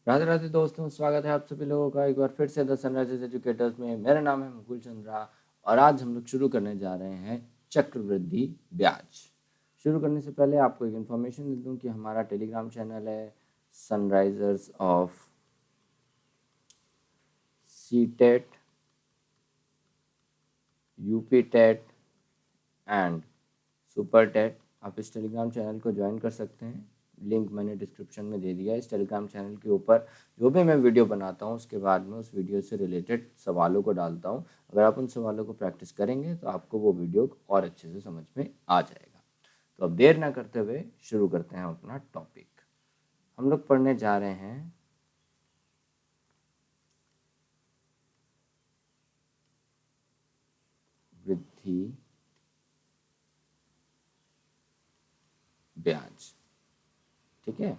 राधे राधे दोस्तों, स्वागत है आप सभी लोगों का एक बार फिर से द सनराइजर्स एजुकेटर्स में। मेरा नाम है मुकुल चंद्रा और आज हम लोग शुरू करने जा रहे हैं चक्रवृद्धि ब्याज। शुरू करने से पहले आपको एक इन्फॉर्मेशन दे दूं कि हमारा टेलीग्राम चैनल है Sunrisers of CTET, UP TET and super TET. आप इस टेलीग्राम चैनल को ज्वाइन कर सकते हैं, लिंक मैंने डिस्क्रिप्शन में दे दिया है। इस टेलीग्राम चैनल के ऊपर जो भी मैं वीडियो बनाता हूँ उसके बाद में उस वीडियो से रिलेटेड सवालों को डालता हूँ। अगर आप उन सवालों को प्रैक्टिस करेंगे तो आपको वो वीडियो और अच्छे से समझ में आ जाएगा। तो अब देर ना करते हुए शुरू करते हैं अपना टॉपिक। हम लोग पढ़ने जा रहे हैं वृद्धि ब्याज। ठीक है,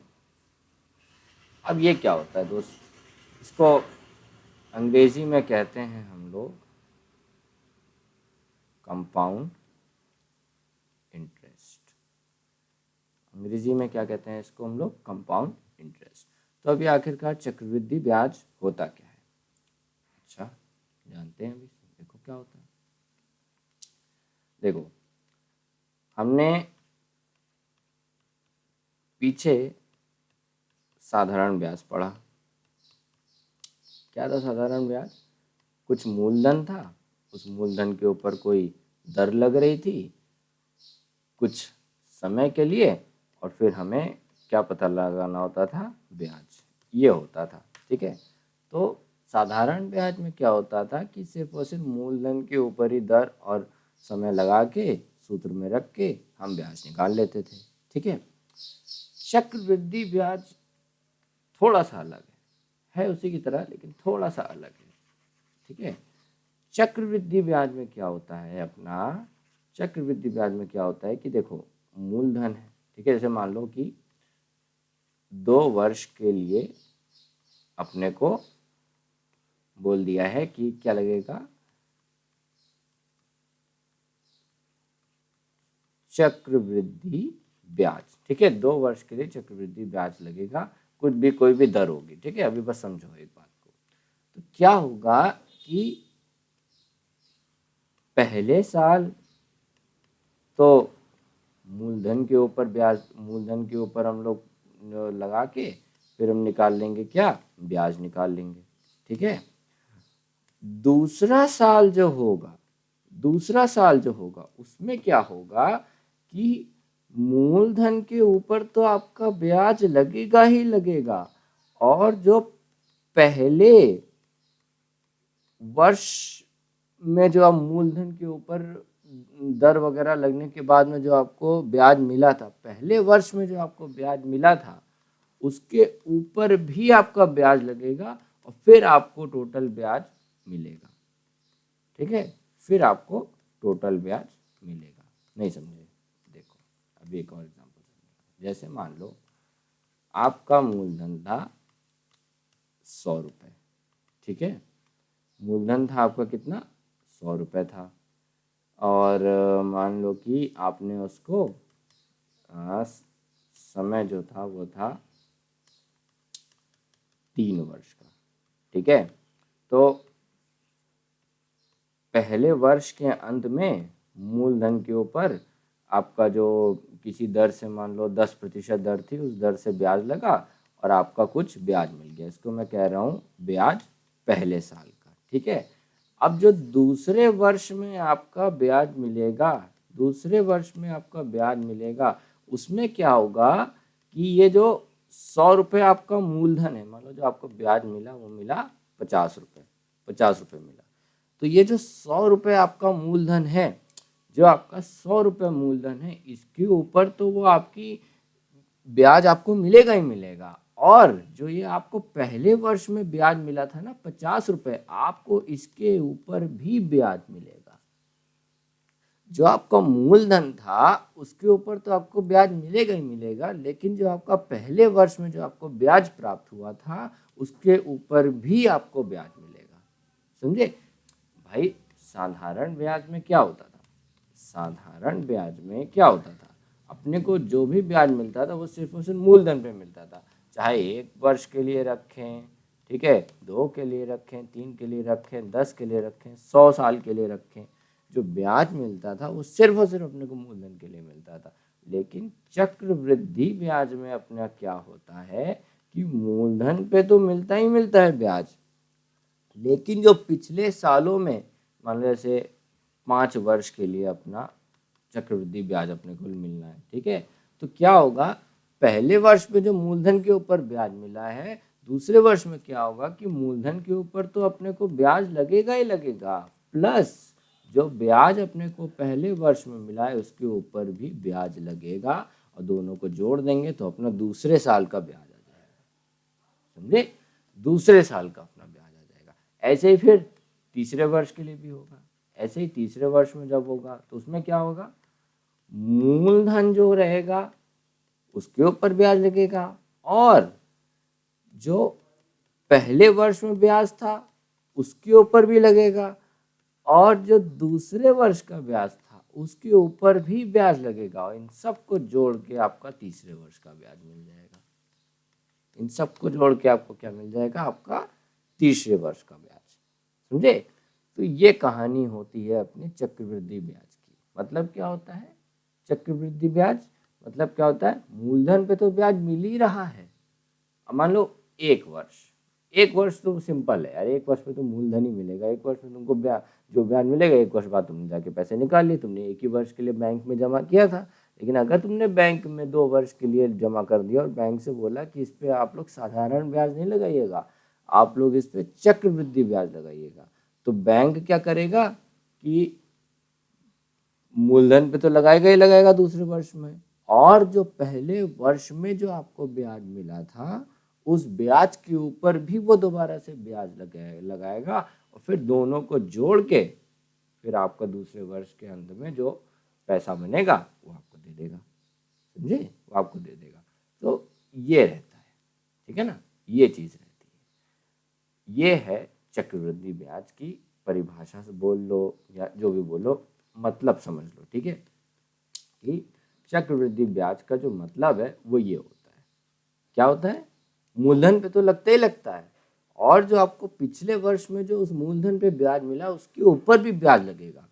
अब ये क्या होता है दोस्त, इसको अंग्रेजी में कहते हैं हम लोग कंपाउंड इंटरेस्ट। अंग्रेजी में क्या कहते हैं इसको हम लोग, कंपाउंड इंटरेस्ट। तो अभी आखिरकार चक्रवृद्धि ब्याज होता क्या है? अच्छा, जानते हैं अभी, देखो क्या होता है। देखो, हमने पीछे साधारण ब्याज पढ़ा। क्या था साधारण ब्याज? कुछ मूलधन था, उस मूलधन के ऊपर कोई दर लग रही थी कुछ समय के लिए, और फिर हमें क्या पता लगाना होता था? ब्याज। ये होता था। ठीक है, तो साधारण ब्याज में क्या होता था कि सिर्फ और सिर्फ मूलधन के ऊपर ही दर और समय लगा के सूत्र में रख के हम ब्याज निकाल लेते थे। ठीक है, चक्रवृद्धि ब्याज थोड़ा सा अलग है उसी की तरह, लेकिन थोड़ा सा अलग है। ठीक है, चक्रवृद्धि ब्याज में क्या होता है अपना, चक्रवृद्धि ब्याज में क्या होता है कि देखो, मूलधन है। ठीक है, जैसे मान लो कि 2 वर्ष के लिए अपने को बोल दिया है कि क्या लगेगा, चक्रवृद्धि ब्याज। ठीक है, 2 वर्ष के लिए चक्रवृद्धि ब्याज लगेगा, कुछ भी कोई भी दर होगी। ठीक है, अभी बस समझो एक बात को। तो क्या होगा कि पहले साल तो मूलधन के ऊपर ब्याज, मूलधन के ऊपर हम लोग लगा के फिर हम निकाल लेंगे क्या, ब्याज निकाल लेंगे। ठीक है, दूसरा साल जो होगा, दूसरा साल जो होगा उसमें क्या होगा कि मूलधन के ऊपर तो आपका ब्याज लगेगा ही लगेगा, और जो पहले वर्ष में जो आप मूलधन के ऊपर दर वगैरह लगने के बाद में जो आपको ब्याज मिला था, पहले वर्ष में जो आपको ब्याज मिला था उसके ऊपर भी आपका ब्याज लगेगा और फिर आपको टोटल ब्याज मिलेगा। ठीक है, फिर आपको टोटल ब्याज मिलेगा। नहीं समझे? देखो, अभी एक और एग्जांपल। जैसे मान लो आपका मूलधन था 100 रुपये। ठीक है, मूलधन था आपका कितना, 100 रुपये था, और मान लो कि आपने उसको समय जो था वो था 3 वर्ष का। ठीक है, तो पहले वर्ष के अंत में मूलधन के ऊपर आपका जो किसी दर से, मान लो 10% दर थी, उस दर से ब्याज लगा और आपका कुछ ब्याज मिल गया। इसको मैं कह रहा हूँ ब्याज पहले साल का। ठीक है, अब जो दूसरे वर्ष में आपका ब्याज मिलेगा, दूसरे वर्ष में आपका ब्याज मिलेगा, उसमें क्या होगा कि ये जो 100 रुपये आपका मूलधन है, मान लो जो आपको ब्याज मिला वो मिला 50 रुपये, 50 रुपये मिला, तो ये जो 100 रुपये आपका मूलधन है, जो आपका 100 रुपये मूलधन है, इसके ऊपर तो वो आपकी ब्याज आपको मिलेगा ही मिलेगा, और जो ये आपको पहले वर्ष में ब्याज मिला था ना 50 रुपये, आपको इसके ऊपर भी ब्याज मिलेगा। जो आपका मूलधन था उसके ऊपर तो आपको ब्याज मिलेगा ही मिलेगा, लेकिन जो आपका पहले वर्ष में जो आपको ब्याज प्राप्त हुआ था उसके ऊपर भी आपको ब्याज मिलेगा। समझे भाई? साधारण ब्याज में क्या होता था, साधारण ब्याज में क्या होता था, अपने को जो भी ब्याज मिलता था वो सिर्फ और सिर्फ मूलधन पे मिलता था, चाहे 1 वर्ष के लिए रखें, ठीक है, 2 के लिए रखें, 3 के लिए रखें, 10 के लिए रखें, 100 साल के लिए रखें, जो ब्याज मिलता था वो सिर्फ और सिर्फ अपने को मूलधन के लिए मिलता था। लेकिन चक्रवृद्धि ब्याज में अपना क्या होता है कि मूलधन पे तो मिलता ही मिलता है ब्याज, लेकिन जो पिछले सालों में मान लो जैसे 5 वर्ष के लिए अपना चक्रवृद्धि ब्याज अपने को मिलना है, ठीक है, तो क्या होगा, पहले वर्ष में जो मूलधन के ऊपर ब्याज मिला है, दूसरे वर्ष में क्या होगा कि मूलधन के ऊपर तो अपने को ब्याज लगेगा ही लगेगा, प्लस जो ब्याज अपने को पहले वर्ष में मिला है उसके ऊपर भी ब्याज लगेगा, और दोनों को जोड़ देंगे तो अपना दूसरे साल का ब्याज आ जाएगा। समझे, दूसरे साल का अपना ब्याज आ जाएगा। ऐसे ही फिर तीसरे वर्ष के लिए भी होगा, ऐसे ही तीसरे वर्ष में जब होगा तो उसमें क्या होगा, मूलधन जो रहेगा उसके ऊपर ब्याज लगेगा, और जो पहले वर्ष में ब्याज था उसके ऊपर भी लगेगा, और जो दूसरे वर्ष का ब्याज था उसके ऊपर भी ब्याज लगेगा, और इन सबको जोड़ के आपका तीसरे वर्ष का ब्याज मिल जाएगा। इन सबको जोड़ के आपको क्या मिल जाएगा, आपका तीसरे वर्ष का ब्याज। समझे, तो ये कहानी होती है अपनी चक्रवृद्धि ब्याज की। मतलब क्या होता है चक्रवृद्धि ब्याज, मतलब क्या होता है, मूलधन पे तो ब्याज मिल ही रहा है। अब मान लो 1 वर्ष, 1 वर्ष तो सिंपल है यार, 1 वर्ष में तो मूलधन ही मिलेगा, 1 वर्ष में तुमको ब्याज, जो ब्याज मिलेगा 1 वर्ष बाद तुमने जाके पैसे निकाल लिए, तुमने एक ही वर्ष के लिए बैंक में जमा किया था। लेकिन अगर तुमने बैंक में 2 वर्ष के लिए जमा कर दिया और बैंक से बोला कि इस पे आप लोग साधारण ब्याज नहीं लगाइएगा, आप लोग इस पे चक्रवृद्धि ब्याज लगाइएगा, तो बैंक क्या करेगा कि मूलधन पे तो लगाएगा ही लगाएगा दूसरे वर्ष में, और जो पहले वर्ष में जो आपको ब्याज मिला था उस ब्याज के ऊपर भी वो दोबारा से ब्याज लगाएगा, और फिर दोनों को जोड़ के फिर आपका दूसरे वर्ष के अंत में जो पैसा बनेगा वो आपको दे देगा। समझे, वो आपको दे देगा। तो ये रहता है, ठीक है ना, ये चीज रहती है। ये है चक्रवृद्धि ब्याज की परिभाषा से बोल लो या जो भी बोलो, मतलब समझ लो, ठीक है, कि चक्रवृद्धि ब्याज का जो मतलब है वो ये होता है, क्या होता है, मूलधन पे तो लगता ही लगता है, और जो आपको पिछले वर्ष में जो उस मूलधन पे ब्याज मिला उसके ऊपर भी ब्याज लगेगा,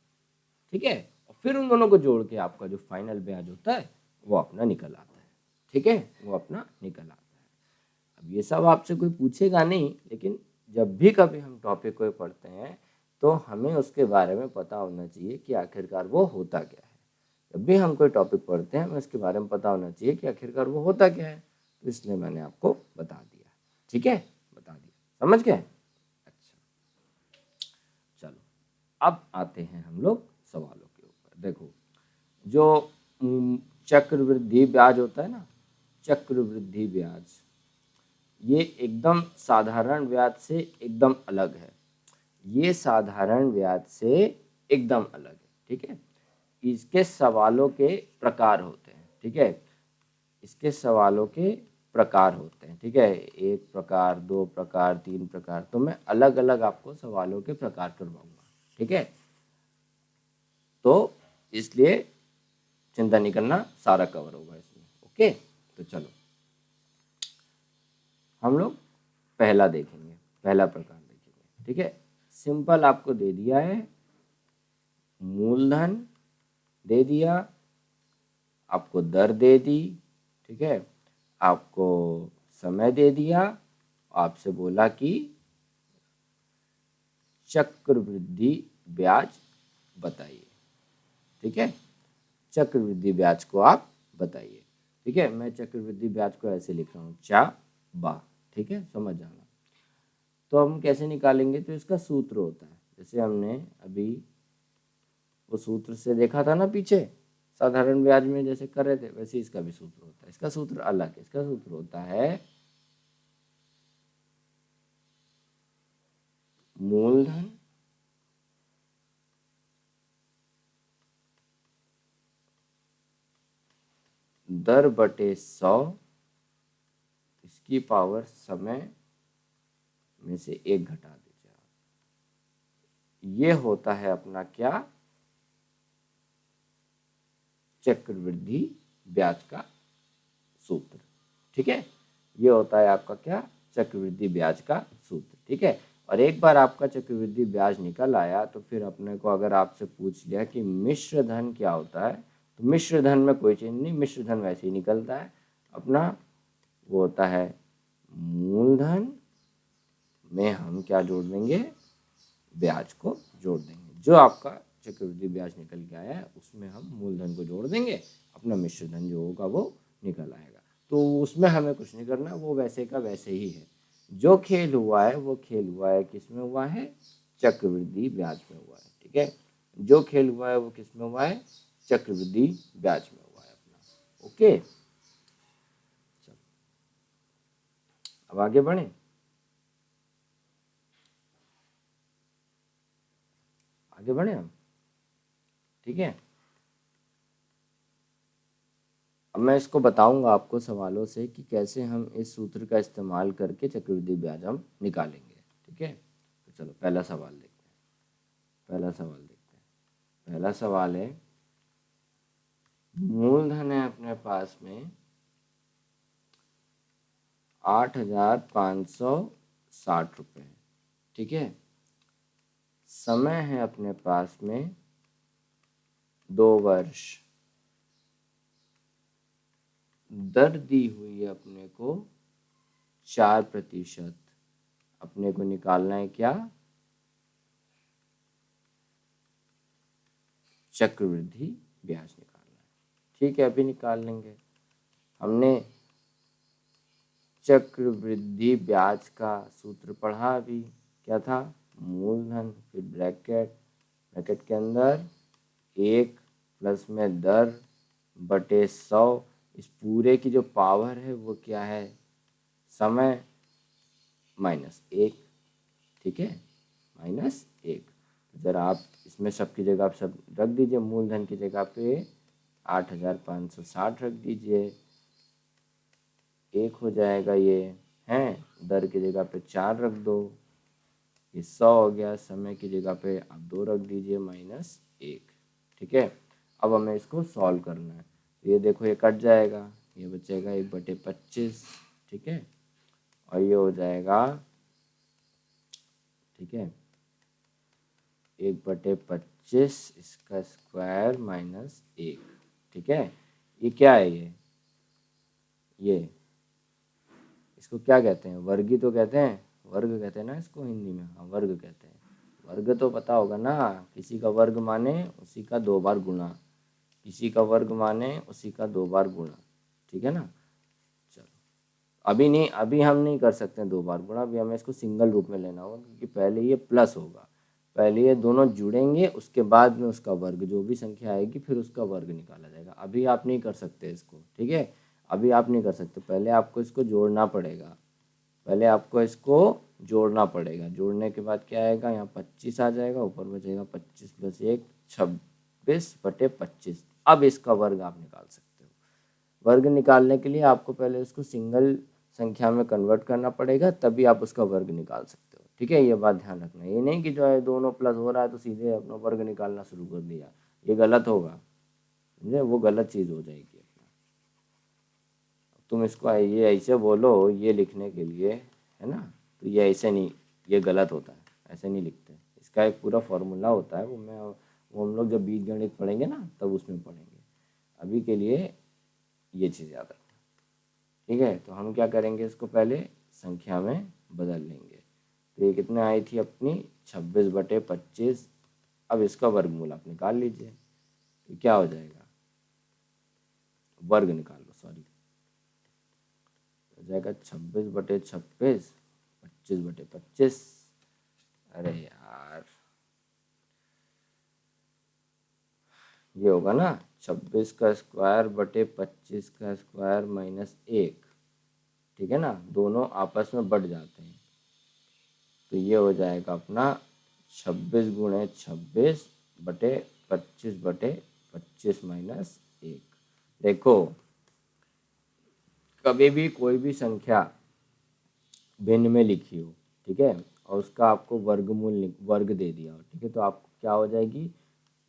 ठीक है, और फिर उन दोनों को जोड़ के आपका जो फाइनल ब्याज होता है वो अपना निकल आता है, ठीक है, वो अपना निकल आता है। अब ये सब आपसे कोई पूछेगा नहीं, लेकिन जब भी कभी हम टॉपिक को पढ़ते हैं तो हमें उसके बारे में पता होना चाहिए कि आखिरकार वो होता क्या है। जब भी हम कोई टॉपिक पढ़ते हैं हमें उसके बारे में पता होना चाहिए कि आखिरकार वो होता क्या है, तो इसलिए मैंने आपको बता दिया, ठीक है, बता दिया, समझ गए। अच्छा, चलो अब आते हैं हम लोग सवालों के ऊपर। देखो, जो चक्रवृद्धि ब्याज होता है ना, चक्रवृद्धि ब्याज ये एकदम साधारण ब्याज से एकदम अलग है, ये साधारण ब्याज से एकदम अलग है, ठीक है। इसके सवालों के प्रकार होते हैं, ठीक है, इसके सवालों के प्रकार होते हैं, ठीक है, 1 प्रकार, 2 प्रकार, 3 प्रकार, तो मैं अलग अलग आपको सवालों के प्रकार करवाऊंगा, ठीक है। तो इसलिए चिंता नहीं करना, सारा कवर होगा इसमें, ओके। तो चलो हम लोग पहला देखेंगे, पहला प्रकार देखेंगे, ठीक है। सिंपल आपको दे दिया है, मूलधन दे दिया, आपको दर दे दी, ठीक है, आपको समय दे दिया, आपसे बोला कि चक्रवृद्धि ब्याज बताइए, ठीक है, चक्रवृद्धि ब्याज को आप बताइए, ठीक है। मैं चक्रवृद्धि ब्याज को ऐसे लिख रहा हूँ, चा बा, ठीक है, समझ जाना। तो हम कैसे निकालेंगे, तो इसका सूत्र होता है, जैसे हमने अभी वो सूत्र से देखा था ना पीछे, साधारण ब्याज में जैसे कर रहे थे, वैसे इसका भी सूत्र होता है। इसका सूत्र अलग है, इसका सूत्र होता है मूलधन दर बटे 100 इसकी पावर समय में से 1 घटा दीजिए आप। ये होता है अपना क्या, चक्रवृद्धि ब्याज का सूत्र, ठीक है। ये होता है आपका क्या, चक्रवृद्धि ब्याज का सूत्र। ठीक है, और एक बार आपका चक्रवृद्धि ब्याज निकल आया तो फिर अपने को अगर आपसे पूछ लिया कि मिश्र धन क्या होता है, तो मिश्र धन में कोई चेंज नहीं, मिश्र धन वैसे ही निकलता है अपना, वो होता है मूलधन में हम क्या जोड़ देंगे, ब्याज को जोड़ देंगे। जो आपका चक्रवृद्धि ब्याज निकल के आया है उसमें हम मूलधन को जोड़ देंगे, अपना मिश्र धन जो होगा वो निकल आएगा। तो उसमें हमें कुछ नहीं करना, वो वैसे का वैसे ही है। जो खेल हुआ है वो खेल हुआ है किस में हुआ है, चक्रवृद्धि ब्याज में हुआ है। ठीक है, जो खेल हुआ है वो किस में हुआ है, चक्रवृद्धि ब्याज में हुआ है अपना। ओके, चलो अब आगे बढ़े। आगे बढ़े हम, ठीक है। अब मैं इसको बताऊंगा आपको सवालों से कि कैसे हम इस सूत्र का इस्तेमाल करके चक्रवृद्धि ब्याज हम निकालेंगे। ठीक है, तो चलो पहला सवाल देखते हैं। पहला सवाल है, मूलधन है अपने पास में 8,560 रुपये। ठीक है, समय है अपने पास में 2 वर्ष, दर दी हुई है अपने को 4%। अपने को निकालना है क्या, चक्रवृद्धि ब्याज निकालना है। ठीक है, अभी निकाल लेंगे। हमने चक्रवृद्धि ब्याज का सूत्र पढ़ा अभी, क्या था, मूलधन फिर ब्रैकेट के अंदर 1 प्लस में दर बटे 100, इस पूरे की जो पावर है वो क्या है, समय -1। ठीक है, -1। ज़रा आप इसमें सबकी जगह आप सब रख दीजिए, मूलधन की जगह पे 8,560 रख दीजिए, 1 हो जाएगा ये हैं, दर की जगह पे 4 रख दो, ये 100 हो गया, समय की जगह पे आप 2 रख दीजिए -1। ठीक है, अब हमें इसको सॉल्व करना है। तो ये देखो ये कट जाएगा, ये बचेगा 1/25। ठीक है, और ये हो जाएगा, ठीक है, 1/25 इसका स्क्वायर -1। ठीक है, ये क्या है, ये इसको क्या कहते हैं, वर्ग ही तो कहते हैं, वर्ग कहते हैं ना इसको हिंदी में, हाँ वर्ग कहते हैं। वर्ग तो पता होगा ना, किसी का वर्ग माने उसी का 2 बार गुना, किसी का वर्ग माने उसी का 2 बार गुना। ठीक है ना, चलो अभी नहीं, अभी हम नहीं कर सकते 2 बार गुणा, अभी हमें इसको सिंगल रूप में लेना होगा, क्योंकि पहले ये प्लस होगा, पहले ये दोनों जुड़ेंगे, उसके बाद में उसका वर्ग, जो भी संख्या आएगी फिर उसका वर्ग निकाला जाएगा। अभी आप नहीं कर सकते इसको, ठीक है, अभी आप नहीं कर सकते, पहले आपको इसको जोड़ना पड़ेगा, पहले आपको इसको जोड़ना पड़ेगा। जोड़ने के बाद क्या आएगा, यहाँ 25 आ जाएगा, ऊपर बचेगा 25 + 1 26/25। अब इसका वर्ग आप निकाल सकते हो। वर्ग निकालने के लिए आपको पहले उसको सिंगल संख्या में कन्वर्ट करना पड़ेगा, तभी आप उसका वर्ग निकाल सकते हो। ठीक है, ये बात ध्यान रखना, ये नहीं कि जो है दोनों प्लस हो रहा है तो सीधे अपना वर्ग निकालना शुरू कर दिया, ये गलत होगा, समझे, वो गलत चीज़ हो जाएगी। तुम इसको ये ऐसे बोलो ये लिखने के लिए, है ना, तो ये ऐसे नहीं, ये गलत होता है, ऐसे नहीं लिखते। इसका एक पूरा फॉर्मूला होता है, वो हम लोग जब बीजगणित पढ़ेंगे ना तब उसमें पढ़ेंगे। अभी के लिए ये चीज़ याद रखना। ठीक है, तो हम क्या करेंगे, इसको पहले संख्या में बदल लेंगे। तो ये कितने आई थी अपनी, 26/25। अब इसका वर्गमूल आप निकाल लीजिए, तो क्या हो जाएगा, वर्ग निकाल लो, सॉरी, हो जाएगा 26/26, 25/25। अरे यार, ये होगा ना 26 का स्क्वायर बटे 25 का स्क्वायर -1। ठीक है ना, दोनों आपस में बढ़ जाते हैं, तो ये हो जाएगा अपना 26 × 26 बटे 25/25 -1। देखो कभी भी कोई भी संख्या भिन्न में लिखी हो, ठीक है, और उसका आपको वर्गमूल वर्ग दे दिया हो, ठीक है, तो आपको क्या हो जाएगी,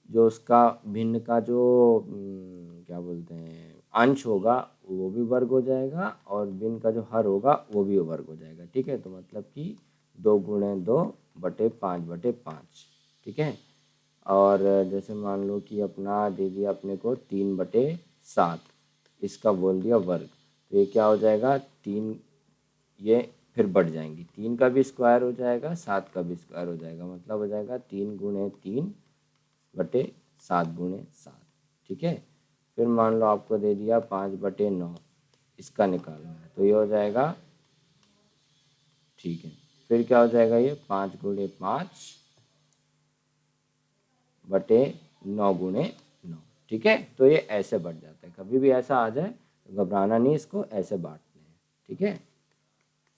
जो उसका भिन्न का जो क्या बोलते हैं अंश होगा वो भी वर्ग हो जाएगा और भिन्न का जो हर होगा वो भी वर्ग हो जाएगा। ठीक है, तो मतलब कि 2 × 2 / 5/5। ठीक है, और जैसे मान लो कि अपना दे दिया अपने को 3/7, इसका बोल दिया वर्ग, तो ये क्या हो जाएगा 3, ये फिर बढ़ जाएंगी, 3 का भी स्क्वायर हो जाएगा, 7 का भी स्क्वायर हो जाएगा, मतलब हो जाएगा 3 × 3/7 × 7। ठीक है, फिर मान लो आपको दे दिया 5/9, इसका निकालना है, तो ये हो जाएगा, ठीक है, फिर क्या हो जाएगा ये 5×5/9 × 9। ठीक है, तो ये ऐसे बढ़ जाता है, कभी भी ऐसा आ जाए तो घबराना नहीं, इसको ऐसे बांटने हैं। ठीक है,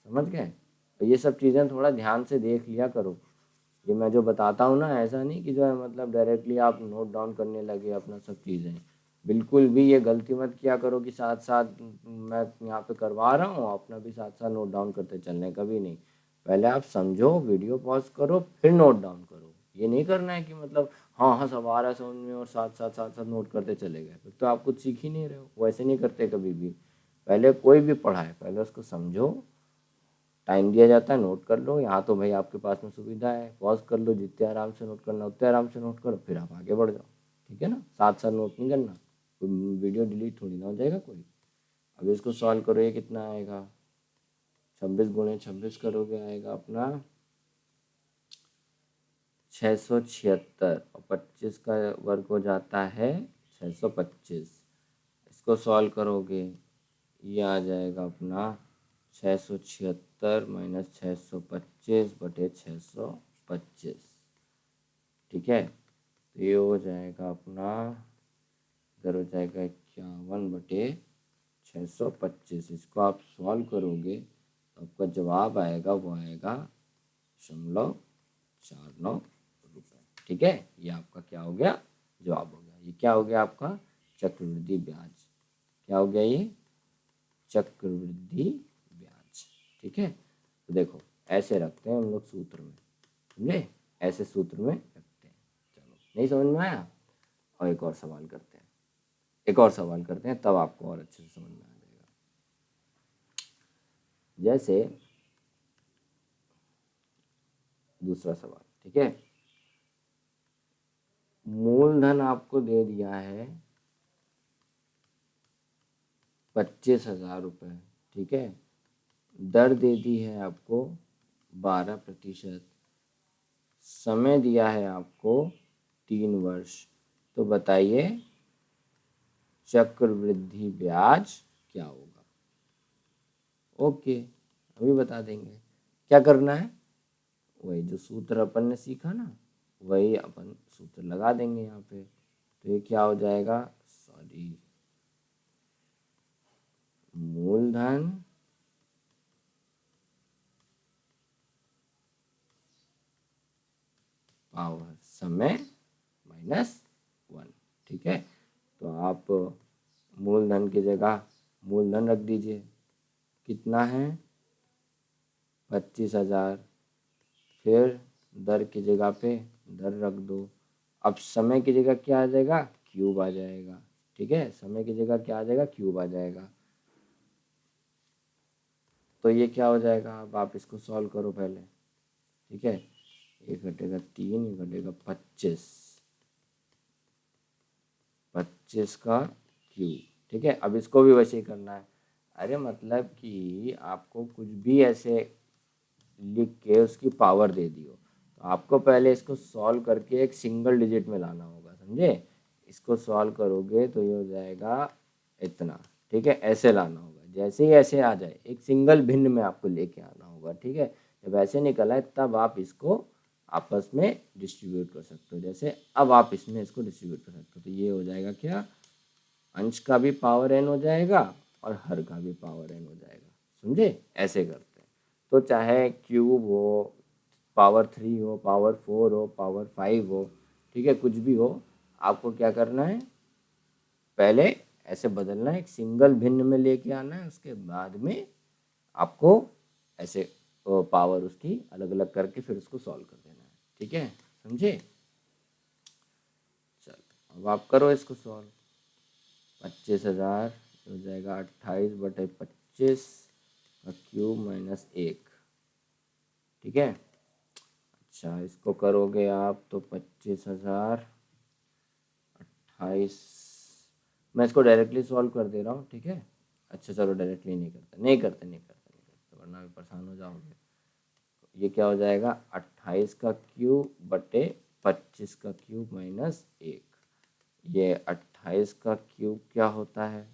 समझ गए। तो ये सब चीज़ें थोड़ा ध्यान से देख लिया करो, ये मैं जो बताता हूँ ना, ऐसा नहीं कि जो है मतलब डायरेक्टली आप नोट डाउन करने लगे अपना सब चीज़ें, बिल्कुल भी ये गलती मत किया करो कि साथ साथ मैं यहाँ पे करवा रहा हूँ अपना भी साथ साथ नोट डाउन करते चलने, कभी नहीं। पहले आप समझो, वीडियो पॉज करो, फिर नोट डाउन करो। ये नहीं करना है कि मतलब हाँ हाँ सब आ रहा है समझ में और साथ साथ नोट करते चले गए, फिर तो आप कुछ सीख ही नहीं रहे हो। वैसे नहीं करते कभी भी, पहले कोई भी पढ़ाए पहले उसको समझो, टाइम दिया जाता है, नोट कर लो। यहाँ तो भाई आपके पास में सुविधा है, पॉज कर लो, जितने आराम से नोट करना उतने आराम से नोट करो, फिर आप आगे बढ़ जाओ। ठीक है ना, साथ साथ नोट नहीं करना, कोई वीडियो डिलीट थोड़ी ना हो जाएगा कोई। अब इसको सॉल्व करो, ये कितना आएगा 26 × 26 करोगे आएगा अपना 676, और 25 का वर्ग हो जाता है 625। इसको सॉल्व करोगे ये आ जाएगा अपना 676 - 625/625। ठीक है, तो ये हो जाएगा अपना, इधर हो जाएगा 51/625। इसको आप सॉल्व करोगे तो आपका जवाब आएगा, वो आएगा 0.49 रुपये। ठीक है, ये आपका क्या हो गया, जवाब हो गया। ये क्या हो गया आपका चक्रवृद्धि ब्याज। क्या हो गया ये चक्रवृद्धि ब्याज। ठीक है, तो देखो ऐसे रखते हैं हम लोग सूत्र में, समझे, ऐसे सूत्र में रखते हैं। चलो, नहीं समझ में आया, और एक और सवाल करते हैं, तब आपको और अच्छे से समझ में आ जाएगा। जैसे दूसरा सवाल, ठीक है, मूलधन आपको दे दिया है 25,000 रुपये। ठीक है, दर दे दी है आपको 12%, समय दिया है आपको 3 वर्ष। तो बताइए चक्रवृद्धि ब्याज क्या होगा। ओके, अभी बता देंगे। क्या करना है, वही जो सूत्र अपन ने सीखा ना, वही अपन सूत्र लगा देंगे यहाँ पे। तो ये क्या हो जाएगा, सॉरी, मूलधन पावर समय -1। ठीक है, तो आप मूलधन की जगह मूलधन रख दीजिए, कितना है 25,000, फिर दर की जगह पे दर रख दो। अब समय की जगह क्या आ जाएगा, क्यूब आ जाएगा। ठीक है, समय की जगह क्या आ जाएगा, क्यूब आ जाएगा। तो ये क्या हो जाएगा, अब आप इसको सॉल्व करो पहले। ठीक है, ये घटेगा 3, ये घटेगा 25 का क्यूब। ठीक है, अब इसको भी वैसे ही करना है। अरे मतलब कि आपको कुछ भी ऐसे लिख के उसकी पावर दे दी हो, तो आपको पहले इसको सॉल्व करके एक सिंगल डिजिट में लाना होगा, समझे। इसको सॉल्व करोगे तो ये हो जाएगा इतना। ठीक है, ऐसे लाना होगा, जैसे ही ऐसे आ जाए एक सिंगल भिन्न में आपको लेके आना होगा। ठीक है, जब ऐसे निकला है तब आप इसको आपस में डिस्ट्रीब्यूट कर सकते हो। जैसे अब आप इसमें इसको डिस्ट्रीब्यूट कर सकते हो, तो ये हो जाएगा क्या, अंश का भी पावर n हो जाएगा और हर का भी पावर n हो जाएगा। समझे, ऐसे करते हैं। तो चाहे क्यूब हो, पावर 3 हो, पावर 4 हो, पावर 5 हो, ठीक है, कुछ भी हो, आपको क्या करना है, पहले ऐसे बदलना है, एक सिंगल भिन्न में लेके आना है, उसके बाद में आपको ऐसे पावर उसकी अलग अलग करके फिर उसको सॉल्व कर देना है। ठीक है, समझे। चलो, अब आप करो इसको सॉल्व। 25,000 हो जाएगा 28/25 का क्यूब माइनस 1। ठीक है। अच्छा, इसको करोगे आप तो 25,000 28। मैं इसको डायरेक्टली सॉल्व कर दे रहा हूँ। ठीक है। अच्छा चलो, डायरेक्टली नहीं करते वरना भी परेशान हो जाओगे। ये क्या हो जाएगा, 28 का क्यूब बटे 25 का क्यूब माइनस 1। ये 28 का क्यूब क्या होता है,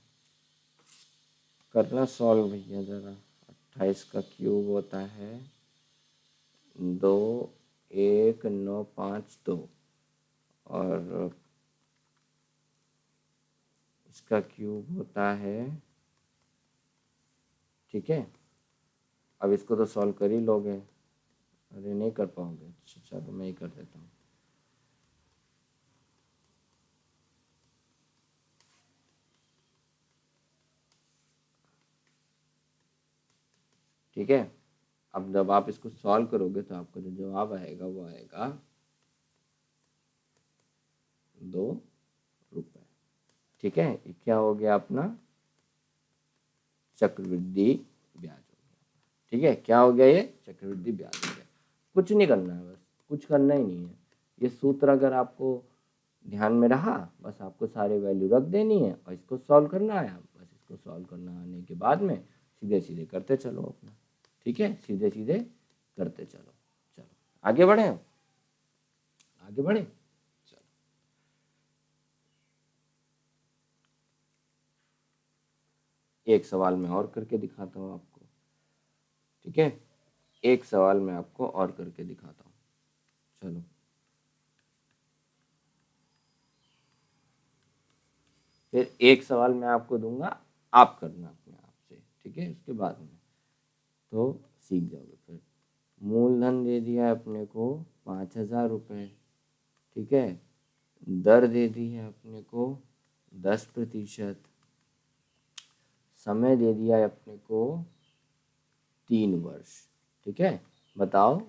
करना सॉल्व भैया ज़रा। 28 का क्यूब होता है 21952 और इसका क्यूब होता है। ठीक है, अब इसको तो सॉल्व कर ही लोगे। अरे नहीं कर पाओगे, अच्छा चलो मैं ही कर देता हूँ। ठीक है, अब जब आप इसको सॉल्व करोगे तो आपका जो जवाब आएगा वो आएगा 2 रुपये। ठीक है, ये क्या हो गया अपना, चक्रवृद्धि ब्याज हो गया। ठीक है, क्या हो गया, ये चक्रवृद्धि ब्याज हो गया। कुछ नहीं करना है, बस कुछ करना ही नहीं है। ये सूत्र अगर आपको ध्यान में रहा, बस आपको सारे वैल्यू रख देनी है और इसको सॉल्व करना है। बस इसको सॉल्व करना आने के बाद में सीधे सीधे करते चलो अपना। ठीक है, सीधे सीधे करते चलो। चलो आगे बढ़े, आगे बढ़े। चलो एक सवाल मैं और करके दिखाता हूँ आपको। ठीक है, एक सवाल मैं आपको और करके दिखाता हूँ। चलो, फिर एक सवाल मैं आपको दूंगा, आप करना अपने आप से। ठीक है, उसके बाद में तो सीख जाओगे। फिर मूलधन दे दिया है अपने को 5,000 रुपये। ठीक है, दर दे दी है अपने को 10%। समय दे दिया है अपने को 3 वर्ष। ठीक है, बताओ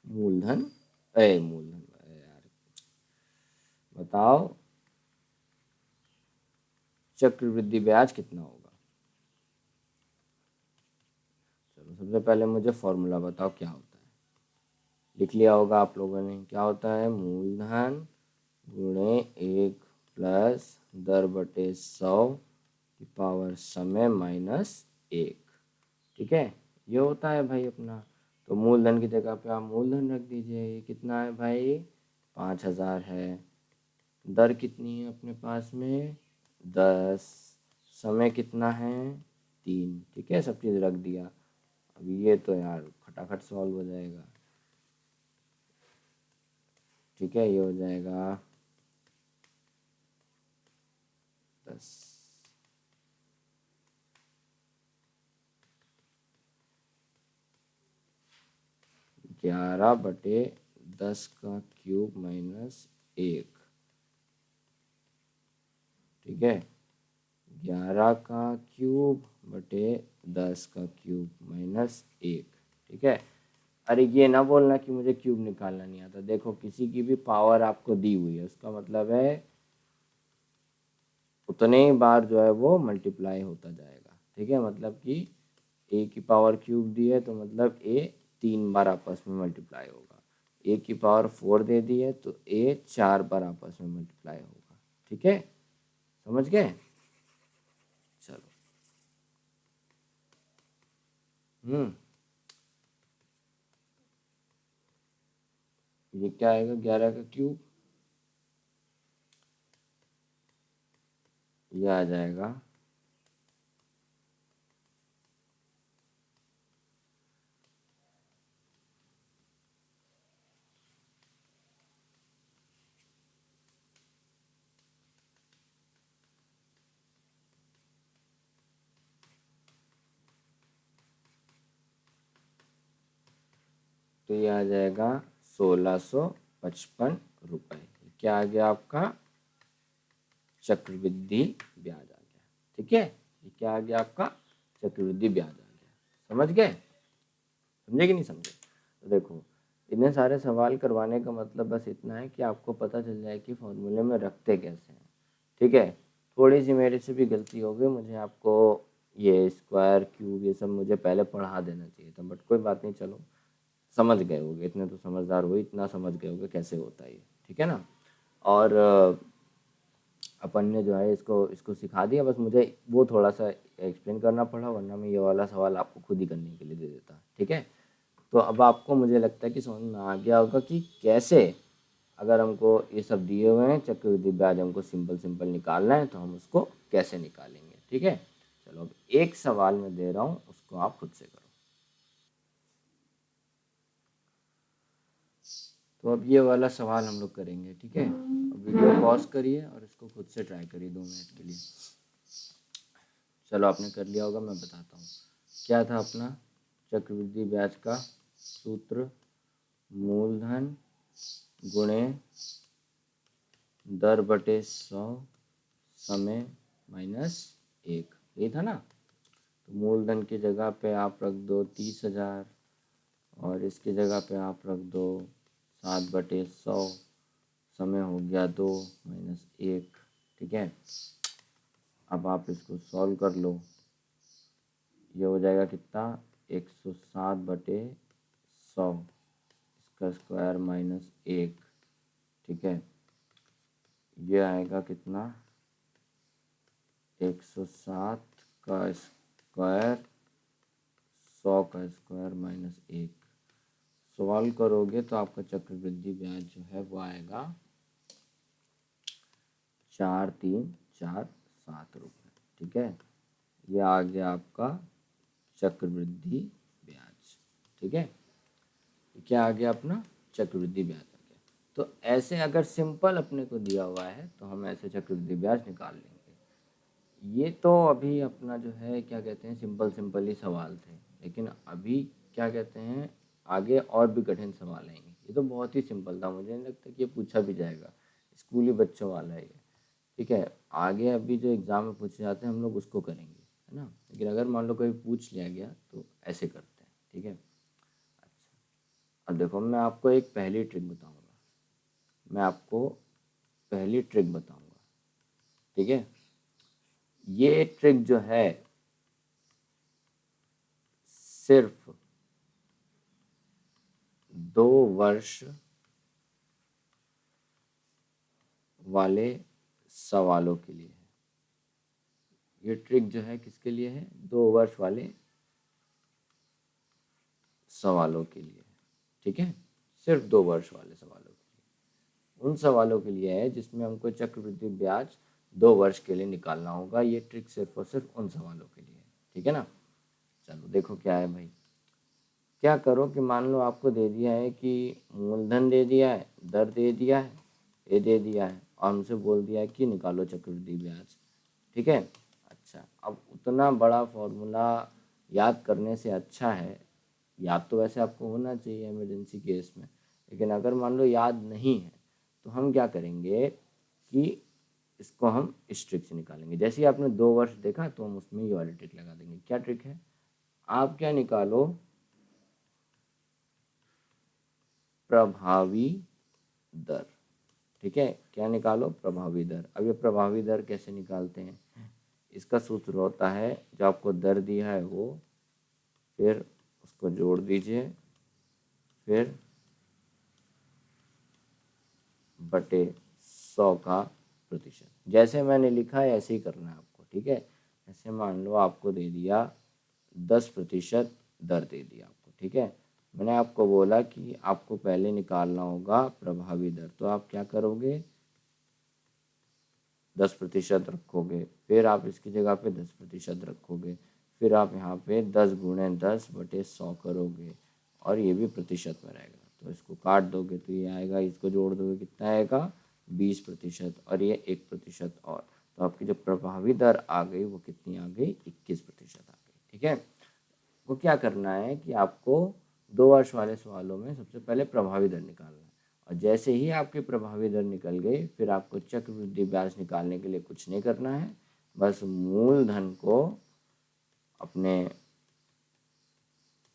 मूलधन, मूलधन यार, बताओ चक्रवृद्धि ब्याज कितना होगा। चलो सबसे पहले मुझे फॉर्मूला बताओ क्या होता है। लिख लिया होगा आप लोगों ने, क्या होता है, मूलधन गुणे 1 प्लस दर बटे 100 की पावर समय माइनस 1। ठीक है, ये होता है भाई अपना। तो मूलधन की जगह पे आप मूलधन रख दीजिए। ये कितना है भाई, 5,000 है। दर कितनी है अपने पास में, 10। समय कितना है, 3। ठीक है, सब चीज़ रख दिया। अब ये तो यार खटाखट सॉल्व हो जाएगा। ठीक है, ये हो जाएगा 10। 11/10 का क्यूब माइनस 1। ठीक है, 11 का क्यूब बटे 10 का क्यूब माइनस 1। ठीक है, अरे ये ना बोलना कि मुझे क्यूब निकालना नहीं आता। देखो किसी की भी पावर आपको दी हुई है, उसका मतलब है उतने ही बार जो है वो मल्टीप्लाई होता जाएगा। ठीक है, मतलब कि ए की पावर क्यूब दी है तो मतलब ए 3 बार आपस में मल्टीप्लाई होगा। ए की पावर 4 दे दी है तो ए 4 बार आपस में मल्टीप्लाई होगा। ठीक है, समझ गए। चलो, ये क्या आएगा, 11 का क्यूब, ये आ जाएगा तो ये आ जाएगा 1,655 रुपये। क्या आ गया आपका, चक्रवृद्धि ब्याज आ गया। ठीक है, ये क्या आ गया आपका, चक्रवृद्धि ब्याज आ गया। समझ गए, समझे कि नहीं समझे। तो देखो, इतने सारे सवाल करवाने का मतलब बस इतना है कि आपको पता चल जाए कि फॉर्मूले में रखते कैसे हैं। ठीक है, थोड़ी सी मेरे से भी गलती हो गई, मुझे आपको ये स्क्वायर क्यूब ये सब मुझे पहले पढ़ा देना चाहिए था, बट कोई बात नहीं, चलो समझ गए होगे, इतने तो समझदार हो, इतना समझ गए होगे कैसे होता है ये, ठीक है ना। और अपन ने जो है इसको इसको सिखा दिया, बस मुझे वो थोड़ा सा एक्सप्लेन करना पड़ा, वरना मैं ये वाला सवाल आपको खुद ही करने के लिए दे देता, ठीक है। तो अब आपको मुझे लगता है कि समझ में आ गया होगा कि कैसे, अगर हमको ये सब दिए हुए हैं चक्रवृद्धि ब्याज हमको सिंपल सिंपल निकालना है तो हम उसको कैसे निकालेंगे, ठीक है। चलो अब एक सवाल मैं दे रहा हूँ, उसको आप खुद से करो। तो अब ये वाला सवाल हम लोग करेंगे, ठीक है। अब वीडियो पॉज करिए और इसको खुद से ट्राई करिए 2 मिनट के लिए। चलो आपने कर लिया होगा, मैं बताता हूँ क्या था अपना चक्रवृद्धि ब्याज का सूत्र। मूलधन गुणे दर बटे 100 समय माइनस 1, यही था ना। तो मूलधन की जगह पे आप रख दो 30,000 और इसकी जगह पे आप रख दो 7/100, समय हो गया 2 माइनस 1, ठीक है। अब आप इसको सॉल्व कर लो, ये हो जाएगा कितना 107/100, इसका स्क्वायर माइनस 1, ठीक है। ये आएगा कितना 107 का स्क्वायर 100 का स्क्वायर माइनस 1। सॉल्व करोगे तो आपका चक्रवृद्धि ब्याज जो है वो आएगा 4,347 रुपये, ठीक है। ये आ गया आपका चक्रवृद्धि ब्याज, ठीक है। क्या आ गया अपना चक्रवृद्धि ब्याज आ गया। तो ऐसे अगर सिंपल अपने को दिया हुआ है तो हम ऐसे चक्रवृद्धि ब्याज निकाल लेंगे। ये तो अभी अपना जो है क्या कहते हैं सिंपल सिंपल ही सवाल थे, लेकिन अभी क्या कहते हैं आगे और भी कठिन सवाल आएंगे। ये तो बहुत ही सिंपल था, मुझे नहीं लगता कि ये पूछा भी जाएगा, स्कूली बच्चों वाला है ये, ठीक है। आगे अभी जो एग्ज़ाम में पूछे जाते हैं हम लोग उसको करेंगे, है ना। लेकिन अगर मान लो कभी पूछ लिया गया तो ऐसे करते हैं, ठीक है। अब देखो मैं आपको एक पहली ट्रिक बताऊंगा, मैं आपको पहली ट्रिक बताऊंगा, ठीक है। ये ट्रिक जो है सिर्फ 2 वर्ष वाले सवालों के लिए है। ये ट्रिक जो है किसके लिए है, 2 वर्ष वाले सवालों के लिए, ठीक है। सिर्फ 2 वर्ष वाले सवालों के लिए, उन सवालों के लिए है जिसमें हमको चक्रवृद्धि ब्याज 2 वर्ष के लिए निकालना होगा। ये ट्रिक सिर्फ और सिर्फ उन सवालों के लिए है, ठीक है ना। चलो देखो क्या है भाई। क्या करो कि मान लो आपको दे दिया है कि मूलधन दे दिया है, दर दे दिया है, ये दे दिया है, और हमसे बोल दिया है कि निकालो चक्रवृद्धि ब्याज, ठीक है। अच्छा, अब उतना बड़ा फॉर्मूला याद करने से अच्छा है, याद तो वैसे आपको होना चाहिए इमरजेंसी केस में, लेकिन अगर मान लो याद नहीं है तो हम क्या करेंगे कि इसको हम इस ट्रिक से निकालेंगे। जैसे ही आपने 2 वर्ष देखा तो हम उसमें ये वाली ट्रिक लगा देंगे। क्या ट्रिक है, आप क्या निकालो प्रभावी दर, ठीक है। क्या निकालो प्रभावी दर। अब ये प्रभावी दर कैसे निकालते हैं, इसका सूत्र होता है जो आपको दर दिया है वो, फिर उसको जोड़ दीजिए, फिर बटे 100 का प्रतिशत। जैसे मैंने लिखा है ऐसे ही करना है आपको, ठीक है। ऐसे मान लो आपको दे दिया 10% दर दे दिया आपको, ठीक है। मैंने आपको बोला कि आपको पहले निकालना होगा प्रभावी दर, तो आप क्या करोगे 10% रखोगे, फिर आप इसकी जगह पे 10% रखोगे, फिर आप यहाँ पे 10 × 10/100 करोगे, और ये भी प्रतिशत में रहेगा। तो इसको काट दोगे तो ये आएगा, इसको जोड़ दोगे कितना आएगा 20%, और ये 1% और, तो आपकी जो प्रभावी दर आ गई वो कितनी आ गई 21% आ गई, ठीक है। वो क्या करना है कि आपको 2 वर्ष वाले सवालों में सबसे पहले प्रभावी दर निकालना है, और जैसे ही आपकी प्रभावी दर निकल गई फिर आपको चक्रवृद्धि ब्याज निकालने के लिए कुछ नहीं करना है, बस मूलधन को अपने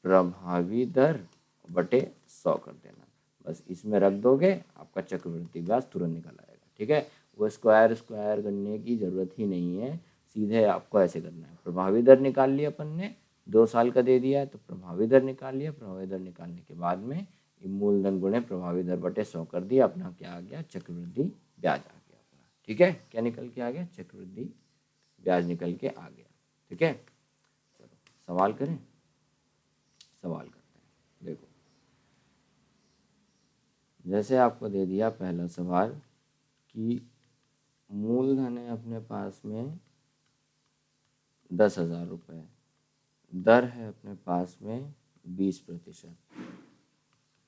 प्रभावी दर बटे 100 कर देना, बस इसमें रख दोगे आपका चक्रवृद्धि ब्याज तुरंत निकल आएगा, ठीक है। वो स्क्वायर स्क्वायर करने की ज़रूरत ही नहीं है, सीधे आपको ऐसे करना है। प्रभावी दर निकाल लिया अपन ने, 2 साल का दे दिया है तो प्रभावी दर निकाल लिया, प्रभावी दर निकालने के बाद में ये मूलधन गुणे प्रभावी दर बटे 100 कर दिया, अपना क्या आ गया, चक्रवृद्धि ब्याज आ गया अपना। ठीक है, क्या निकल के आ गया, चक्रवृद्धि ब्याज निकल के आ गया। ठीक है, चलो सवाल करें, सवाल करते हैं। देखो जैसे आपको दे दिया पहला सवाल कि मूलधन है अपने पास में 10,000 रुपये, दर है अपने पास में 20%,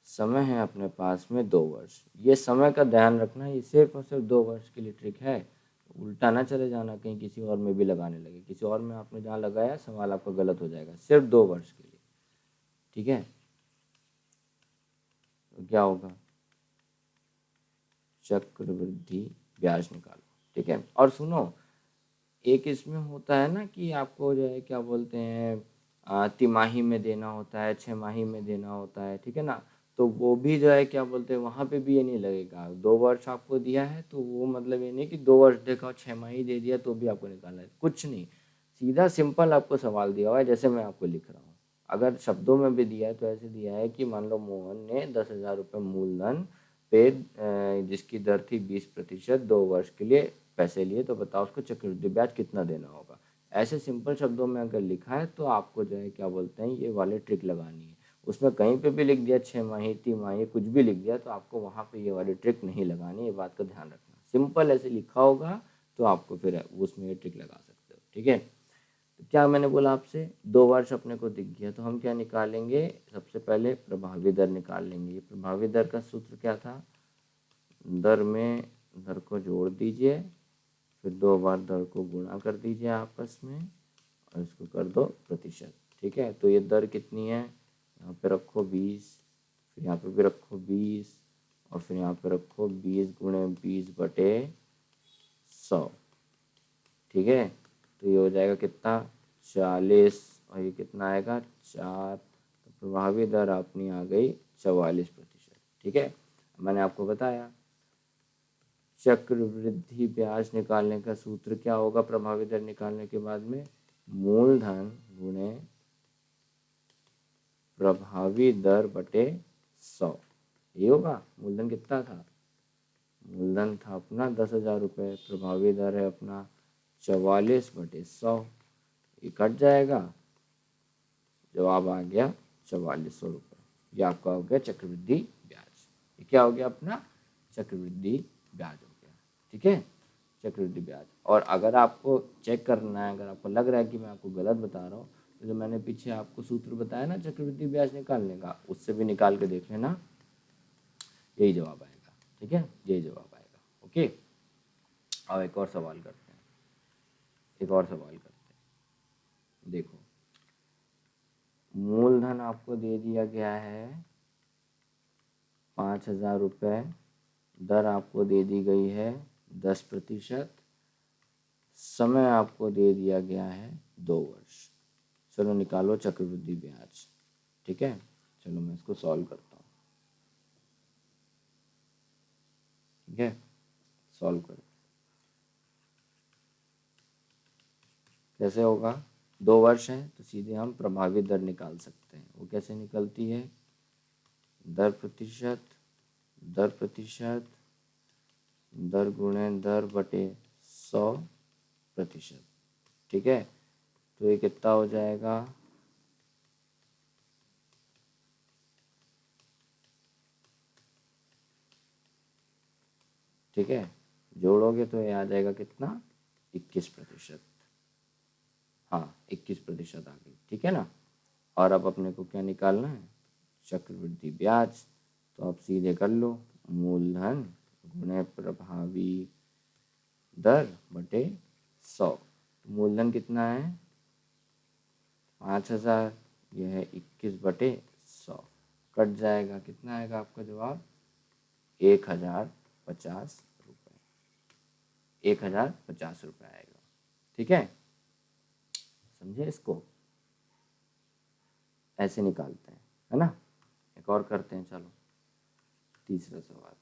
समय है अपने पास में 2 वर्ष। ये समय का ध्यान रखना, ये सिर्फ और सिर्फ 2 वर्ष के लिए ट्रिक है, उल्टा ना चले जाना कहीं किसी और में भी लगाने लगे, किसी और में आपने जहाँ लगाया सवाल आपका गलत हो जाएगा, सिर्फ 2 वर्ष के लिए। ठीक है, तो क्या होगा, चक्रवृद्धि ब्याज निकालो। ठीक है, और सुनो, एक इसमें होता है ना कि आपको जो है क्या बोलते हैं, तिमाही में देना होता है, 6 माही में देना होता है। ठीक है ना, तो वो भी जो है क्या बोलते हैं, वहाँ पे भी ये नहीं लगेगा। 2 वर्ष आपको दिया है तो वो मतलब ये नहीं कि 2 वर्ष देखा और 6 माही दे दिया तो भी आपको निकालना है, कुछ नहीं, सीधा सिंपल आपको सवाल दिया हुआ है जैसे मैं आपको लिख रहा हूँ। अगर शब्दों में भी दिया है तो ऐसे दिया है कि मान लो मोहन ने 10,000 रुपये मूलधन पे जिसकी दर थी 20%, 2 वर्ष के लिए पैसे लिए, तो बताओ उसको चक्रवृद्धि ब्याज कितना देना होगा। ऐसे सिंपल शब्दों में अगर लिखा है तो आपको जो है क्या बोलते हैं, ये वाले ट्रिक लगानी है। उसमें कहीं पे भी लिख दिया 6 माही, तिमाही, कुछ भी लिख दिया तो आपको वहाँ पे ये वाली ट्रिक नहीं लगानी, ये बात का ध्यान रखना। सिंपल ऐसे लिखा होगा तो आपको फिर उसमें ये ट्रिक लगा सकते हो। ठीक है, तो क्या मैंने बोला आपसे, 2 वर्ष अपने को दिख गया तो हम क्या निकालेंगे, सबसे पहले प्रभावी दर निकाल लेंगे। प्रभावी दर का सूत्र क्या था, दर में दर को जोड़ दीजिए, फिर 2 बार दर को गुणा कर दीजिए आपस में और इसको कर दो प्रतिशत। ठीक है, तो ये दर कितनी है, यहाँ पे रखो 20, फिर यहाँ पे भी रखो 20 और फिर यहाँ पे रखो 20 गुणे 20/100। ठीक है, तो ये हो जाएगा कितना, 40, और ये कितना आएगा 4, तो प्रभावी दर अपनी आ गई 44%। ठीक है, मैंने आपको बताया चक्रवृद्धि ब्याज निकालने का सूत्र क्या होगा, प्रभावी दर निकालने के बाद में मूलधन गुणे प्रभावी दर बटे 100, ये होगा। मूलधन कितना था, मूलधन था अपना 10,000 रुपये, प्रभावी दर है अपना 44/100, ये कट जाएगा, जवाब आ गया 4400 रुपये। ये आपका हो गया चक्रवृद्धि ब्याज। ये क्या हो गया अपना, चक्रवृद्धि ब्याज हो गया। ठीक है, चक्रवृद्धि ब्याज। और अगर आपको चेक करना है, अगर आपको लग रहा है कि मैं आपको गलत बता रहा हूँ, तो जो मैंने पीछे आपको सूत्र बताया ना चक्रवृद्धि ब्याज निकालने का, उससे भी निकाल के देख लेना, यही जवाब आएगा। ठीक है, यही जवाब आएगा। ओके, अब एक और सवाल करते हैं, एक और सवाल करते हैं। देखो मूलधन आपको दे दिया गया है 5,000 रुपये, दर आपको दे दी गई है 10%, समय आपको दे दिया गया है 2 वर्ष। चलो निकालो चक्रवृद्धि ब्याज। ठीक है, चलो मैं इसको सॉल्व करता हूँ। ठीक है, सॉल्व करो, कैसे होगा, 2 वर्ष है तो सीधे हम प्रभावी दर निकाल सकते हैं। वो कैसे निकलती है, दर प्रतिशत, दर प्रतिशत, दर गुणे दर बटे 100%। ठीक है, तो ये कितना हो जाएगा, ठीक है, जोड़ोगे तो ये आ जाएगा कितना, 21%। हाँ 21% आ गई। ठीक है ना, और अब अपने को क्या निकालना है, चक्रवृद्धि ब्याज। तो आप सीधे कर लो, मूलधन गुणे प्रभावी दर बटे 100। मूलधन कितना है 5,000, यह है 21/100, कट जाएगा, कितना आएगा आपका जवाब, 1,050 रुपये, 1,050 रुपये आएगा। ठीक है, समझे, इसको ऐसे निकालते हैं, है ना। एक और करते हैं, चलो तीसरा सवाल,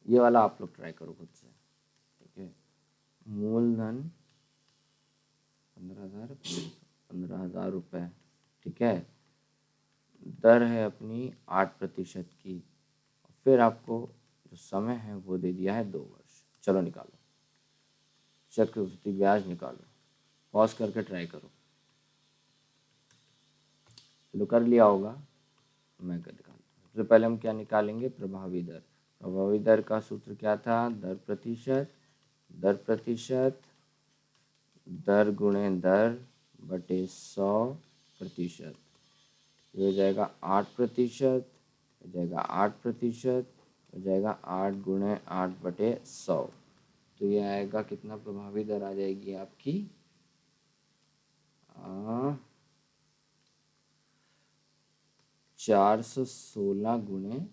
ये वाला आप लोग ट्राई करो खुद से। ठीक है, मूलधन 15,000 ठीक है। दर है अपनी 8% की। फिर आपको जो समय है वो दे दिया है 2 वर्ष। चलो निकालो, चक्रवृद्धि ब्याज निकालो। पॉज करके ट्राई करो। चलो कर लिया होगा, मैं कर दिखाता हूँ। सबसे पहले हम क्या निकालेंगे, प्रभावी दर। प्रभावी दर का सूत्र क्या था, दर प्रतिशत दर गुणे दर बटे 100%। ये हो जाएगा 8%, हो जाएगा 8%, हो जाएगा 8 × 8/100। तो ये आएगा कितना, प्रभावी दर आ जाएगी आपकी 416 ×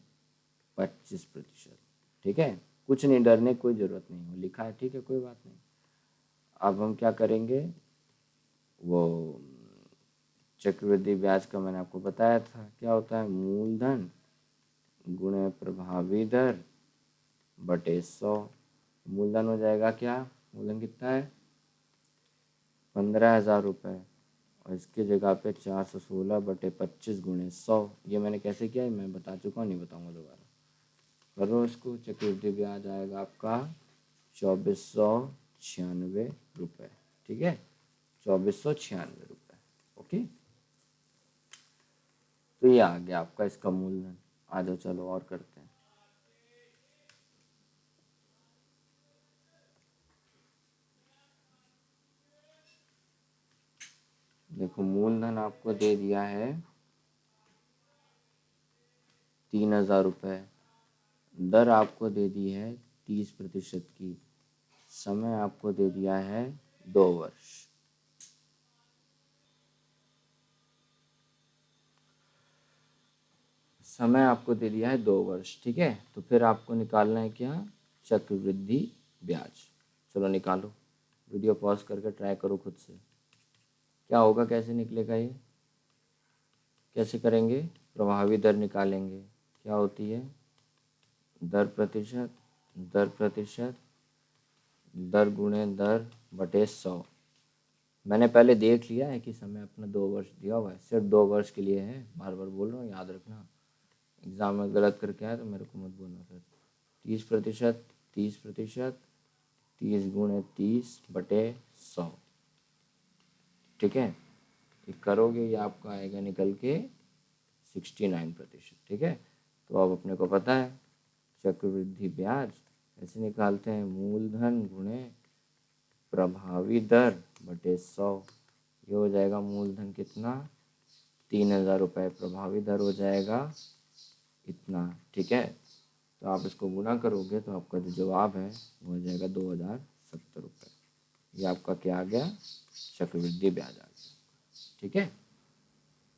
25%। ठीक है, कुछ नहीं, डरने की कोई ज़रूरत नहीं, वो लिखा है, ठीक है, कोई बात नहीं। अब हम क्या करेंगे, वो चक्रवृद्धि ब्याज का मैंने आपको बताया था, क्या होता है, मूलधन गुणे प्रभावी दर बटे 100। मूलधन हो जाएगा क्या, मूलधन कितना है, 15,000 रुपये, और इसके जगह पे 416/25 × 100। ये मैंने कैसे किया है मैं बता चुका हूँ, नहीं बताऊँगा दोबारा। करो इसको, चक्रवृद्धि ब्याज आएगा आपका 2,496 रुपये। ठीक है, 2,496 रुपये। ओके, तो ये आ गया आपका इसका मूलधन। आ जाओ, चलो और करते हैं। देखो, मूलधन आपको दे दिया है 3,000 रुपये। दर आपको दे दी है 30% की। समय आपको दे दिया है 2 वर्ष। समय आपको दे दिया है 2 वर्ष। ठीक है, तो फिर आपको निकालना है क्या, चक्रवृद्धि ब्याज। चलो निकालो, वीडियो पॉज करके ट्राई करो खुद से, क्या होगा, कैसे निकलेगा ये, कैसे करेंगे, प्रभावी दर निकालेंगे। क्या होती है, दर प्रतिशत दर गुणे दर बटे 100। मैंने पहले देख लिया है कि समय अपना 2 वर्ष दिया हुआ है, सिर्फ 2 वर्ष के लिए है, बार बार बोल रहा हूँ, याद रखना। एग्ज़ाम में गलत करके आया तो मेरे को मत बोलना फिर। 30%, 30%, 30 × 30/100। ठीक है, ये करोगे, ये आपका आएगा निकल के 69%। ठीक है, तो अब अपने को पता है चक्रवृद्धि ब्याज ऐसे निकालते हैं, मूलधन गुणे प्रभावी दर बटे 100। ये हो जाएगा मूलधन कितना, 3,000 रुपये, प्रभावी दर हो जाएगा इतना। ठीक है, तो आप इसको गुणा करोगे तो आपका जो जवाब है वो हो जाएगा 2,070 रुपये। ये आपका क्या आ गया, चक्रवृद्धि ब्याज आ गया। ठीक है,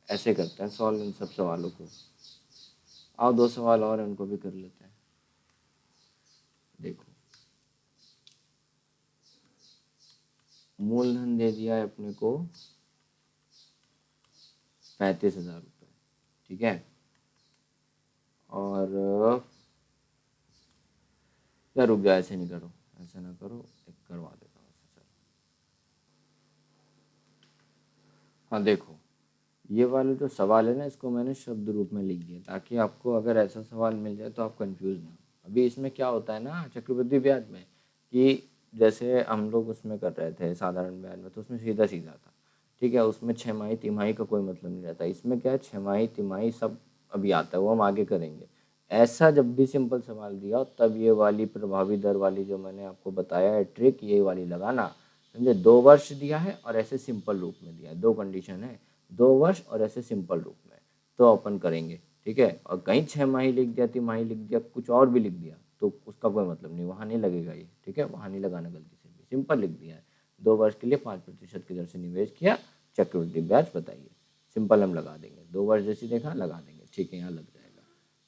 ऐसे करते हैं सॉल्व इन सब सवालों को। आओ 2 सवाल और उनको भी कर लेते हैं। देखो, मूलधन दे दिया है अपने को 35,000 रुपये। ठीक है, और क्या, रुक जाओ, ऐसे नहीं करो, ऐसे ना करो, एक करवा देता हूँ ऐसे। चलो, हाँ देखो, ये वाले जो सवाल है ना, इसको मैंने शब्द रूप में लिख दिया ताकि आपको अगर ऐसा सवाल मिल जाए तो आप कंफ्यूज ना हो। अभी इसमें क्या होता है ना चक्रवृद्धि ब्याज में, कि जैसे हम लोग उसमें कर रहे थे साधारण ब्याज में, तो उसमें सीधा सीधा था। ठीक है, उसमें छमाही तिमाही का कोई मतलब नहीं रहता। इसमें क्या है, छमाही तिमाही सब अभी आता है, वो हम आगे करेंगे। ऐसा जब भी सिंपल सवाल दिया तब ये वाली प्रभावी दर वाली जो मैंने आपको बताया है ट्रिक, ये वाली लगाना। समझे, 2 वर्ष दिया है और ऐसे सिंपल रूप में दिया है, 2 कंडीशन है, 2 वर्ष और ऐसे सिंपल रूप में, तो अपन करेंगे। ठीक है, और कहीं 6 माही लिख दिया, तिमाही लिख दिया, कुछ और भी लिख दिया तो उसका कोई मतलब नहीं, वहाँ नहीं लगेगा ये। ठीक है, वहाँ नहीं लगाना गलती से भी, सिंपल लिख दिया है, 2 वर्ष के लिए 5% की दर से निवेश किया, चक्रवृद्धि ब्याज बताइए। सिंपल हम लगा देंगे, 2 वर्ष जैसी देखा लगा देंगे। ठीक है, यहाँ लग जाएगा।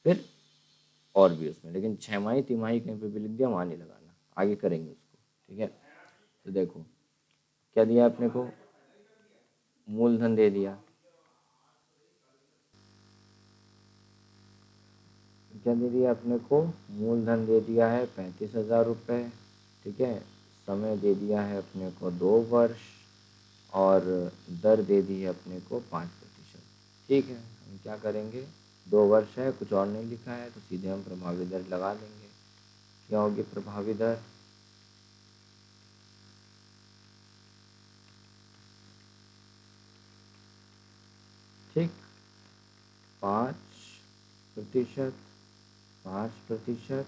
फिर और भी उसमें, लेकिन 6 माही तिमाही कहीं पे भी लिख दिया, वहाँ नहीं लगाना, आगे करेंगे उसको। ठीक है, तो देखो क्या दिया अपने को, मूलधन दे दिया, क्या दे दिया अपने को, मूलधन दे दिया है 35,000 रुपये। ठीक है, समय दे दिया है अपने को 2 वर्ष और दर दे दी है अपने को 5%। ठीक है, हम क्या करेंगे, 2 वर्ष है, कुछ और नहीं लिखा है, तो सीधे हम प्रभावी दर लगा लेंगे। क्या होगी प्रभावी दर? ठीक, 5%, 5%,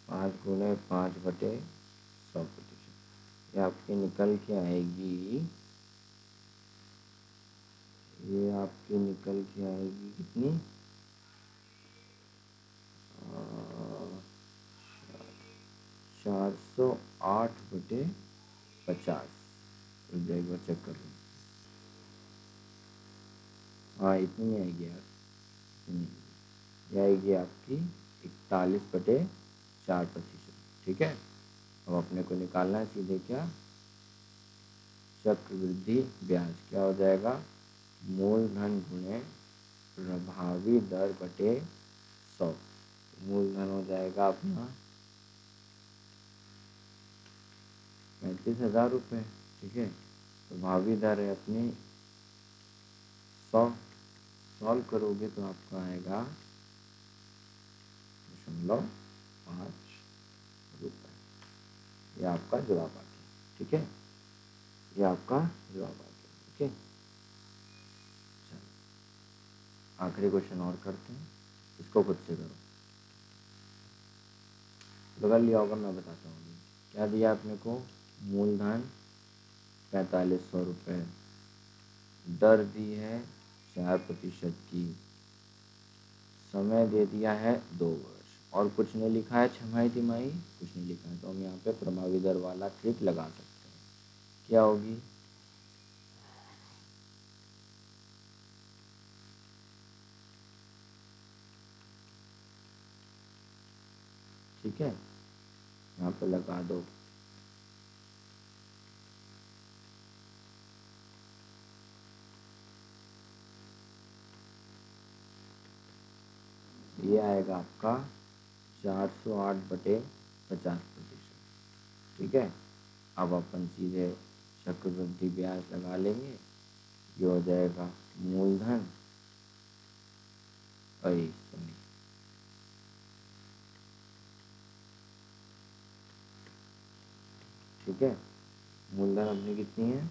5×5/100%। ये आपकी निकल के आएगी, ये आपकी निकल के आएगी कितनी? 408/50। रुक जाए, एक बार चेक कर लूँ। हाँ, इतनी आएगी यार, इतनी ये आएगी आपकी 41/4%। ठीक है, अब अपने को निकालना है सीधे क्या, चक्रवृद्धि ब्याज। क्या हो जाएगा? मूलधन गुणे प्रभावी दर बटे 100। मूलधन हो जाएगा अपना 35,000 रुपये। ठीक है, प्रभावी दर है अपनी 100। सॉल्व करोगे तो आपका आएगा 0.5 रुपये। ये आपका जवाब आ गया। ठीक है, ये आपका जवाब आ गया। ओके, चलो आखिरी क्वेश्चन और करते हैं, इसको खुद से करो। बदल लिया होगा, मैं बताता हूँ। क्या दिया आपने को? मूलधन 4500 रुपये, दर दी है 4% की, समय दे दिया है 2 वर्ष, और कुछ नहीं लिखा है, छमाही तिमाही कुछ नहीं लिखा है, तो हम यहाँ पे प्रभावी दर वाला ट्रिक लगा सकते हैं। क्या होगी? ठीक है, यहाँ पे लगा दो। ये आएगा आपका 408/50%। ठीक है, अब अपन सीधे चक्रवृद्धि ब्याज लगा लेंगे। ये हो जाएगा मूलधन, सॉरी, ठीक है, मूलधन अपनी कितनी है?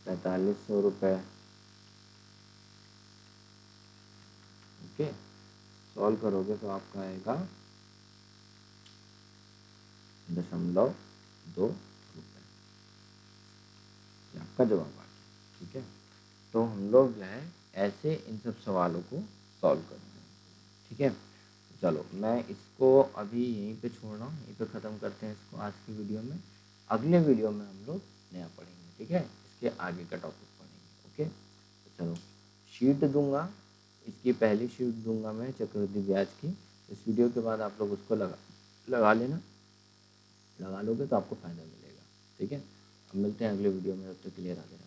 4500 रुपये। ओके, सॉल्व करोगे तो आपका आएगा 0.2 रुपये। आपका जवाब आ गया। ठीक है, तो हम लोग जो है ऐसे इन सब सवालों को सॉल्व करते हैं। ठीक है, चलो मैं इसको अभी यहीं पे छोड़ रहा हूँ, यहीं पे ख़त्म करते हैं इसको आज की वीडियो में। अगले वीडियो में हम लोग नया पढ़ेंगे। ठीक है, इसके आगे का टॉपिक पढ़ेंगे। ओके, तो चलो शीट दूंगा, इसकी पहली शीट दूंगा मैं चक्रवृद्धि ब्याज की। इस वीडियो के बाद आप लोग उसको लगा लेना, लगा लोगे तो आपको फ़ायदा मिलेगा। ठीक है, अब मिलते हैं अगले वीडियो में, तब तक के लिए राधे राधे।